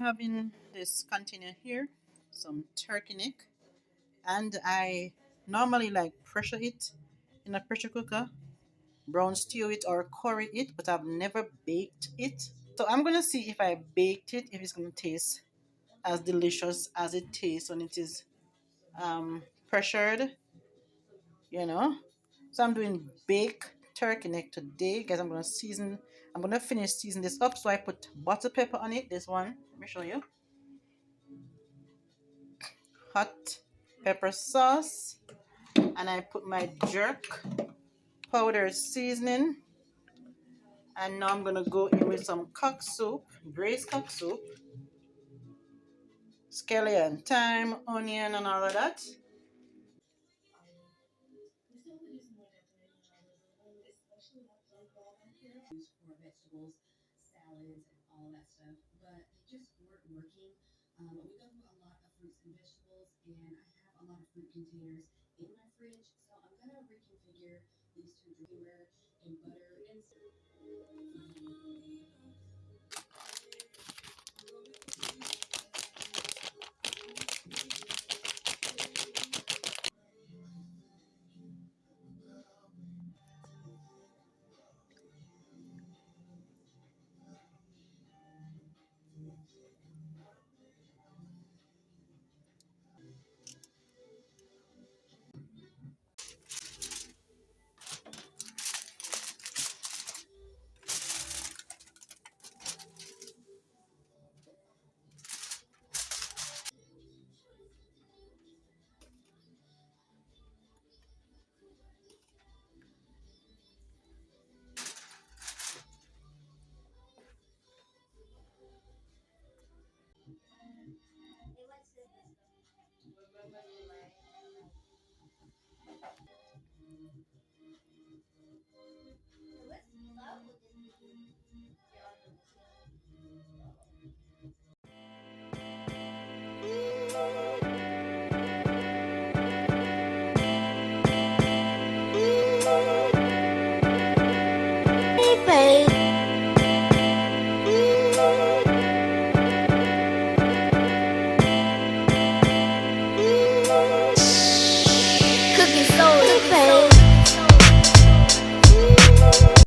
Having this container here, some turkey neck, and I normally like pressure it in a pressure cooker, brown stew it or curry it, but I've never baked it. So I'm gonna see if I baked it, if it's gonna taste as delicious as it tastes when it is pressured, you know. So I'm doing baked turkey neck today, guys. I'm gonna finish season this up. So I put butter pepper on it. This one, let me show you. Hot pepper sauce, and I put my jerk powder seasoning, and now I'm gonna go in with some cock soup, braised cock soup, scallion, thyme, onion, and all of that.